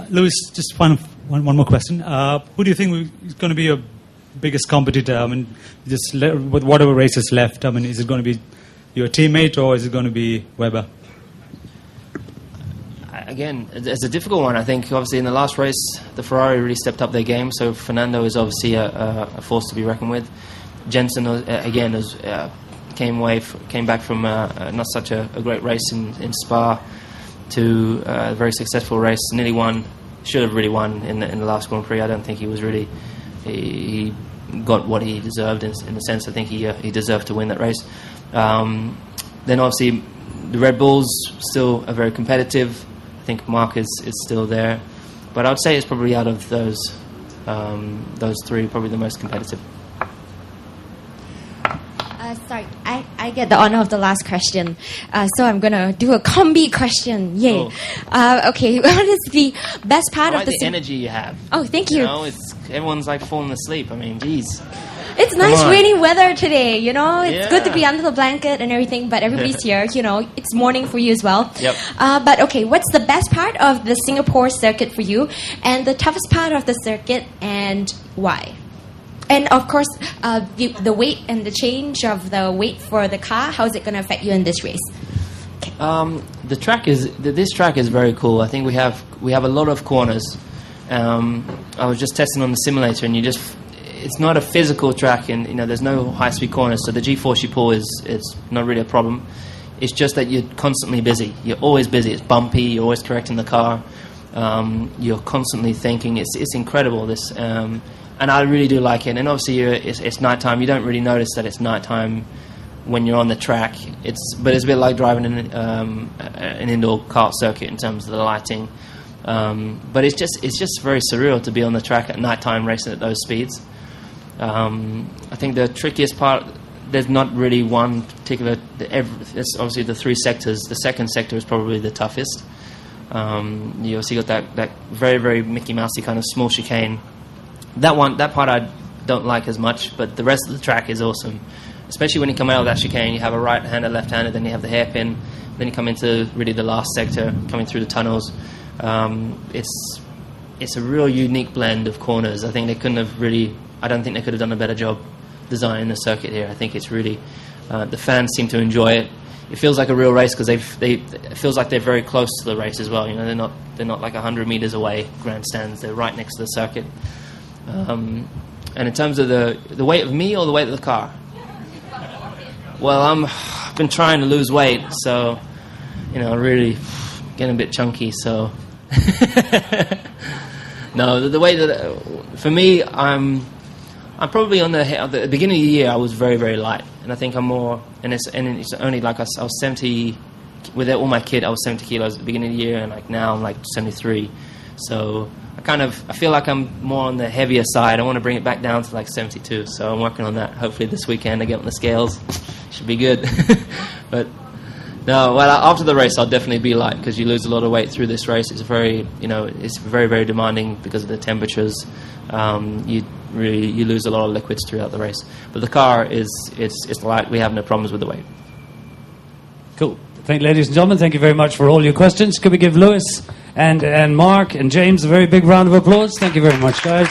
Lewis, just one more question. Who do you think is going to be your biggest competitor? I mean, just with whatever races left, I mean, is it going to be your teammate or is it going to be Webber? Again, it's a difficult one. I think obviously in the last race, the Ferrari really stepped up their game. So Fernando is obviously a force to be reckoned with. Jensen again came back from not such a great race in Spa to a very successful race. Nearly won, should have really won in the last Grand Prix. I don't think he was really he got what he deserved in the sense. I think he deserved to win that race. Then obviously the Red Bulls still are very competitive. I think Mark is still there, but I would say it's probably out of those three, probably the most competitive. Sorry, I get the honor of the last question, so I'm gonna do a combi question. Yay! Oh. Okay, what is the best part of the energy you have? Oh, thank you. You know, everyone's like falling asleep. I mean, geez. It's nice rainy weather today, you know. It's good to be under the blanket and everything, but everybody's here, you know. It's morning for you as well. Yep. But okay, what's the best part of the Singapore circuit for you, and the toughest part of the circuit, and why? And of course, the weight and the change of the weight for the car, how is it going to affect you in this race? Okay. This track is very cool. I think we have a lot of corners. I was just testing on the simulator, and it's not a physical track, and there's no high-speed corners, so the G-force you pull is not really a problem. It's just that you're constantly busy. You're always busy. It's bumpy. You're always correcting the car. You're constantly thinking. It's incredible. This, and I really do like it. And obviously, it's nighttime. You don't really notice that it's nighttime when you're on the track. But it's a bit like driving an indoor kart circuit in terms of the lighting. But it's just very surreal to be on the track at nighttime racing at those speeds. I think the trickiest part, there's not really one particular. It's obviously the three sectors. The second sector is probably the toughest. You also got that very, very Mickey Mousey kind of small chicane. That part I don't like as much, but the rest of the track is awesome. Especially when you come out of that chicane, you have a right-hander, left-hander, then you have the hairpin, then you come into really the last sector, coming through the tunnels. It's a real unique blend of corners. I don't think they could have done a better job designing the circuit here. I think it's really the fans seem to enjoy it. It feels like a real race because it feels like they're very close to the race as well. They're not like 100 meters away grandstands. They're right next to the circuit. And in terms of the weight of me or the weight of the car, well, I've been trying to lose weight, so really getting a bit chunky. So no, the way that for me, I'm probably at the beginning of the year I was very, very light, and I think I'm more, and it's only like I was 70 with all my kit. I was 70 kilos at the beginning of the year, and like now I'm like 73. So I feel like I'm more on the heavier side. I want to bring it back down to like 72. So I'm working on that. Hopefully this weekend I get on the scales. Should be good. But no, well, after the race I'll definitely be light because you lose a lot of weight through this race. It's very, it's very, very demanding because of the temperatures. You lose a lot of liquids throughout the race. But the car it's light. We have no problems with the weight. Cool. Ladies and gentlemen, thank you very much for all your questions. Could we give Lewis and Mark and James a very big round of applause? Thank you very much, guys.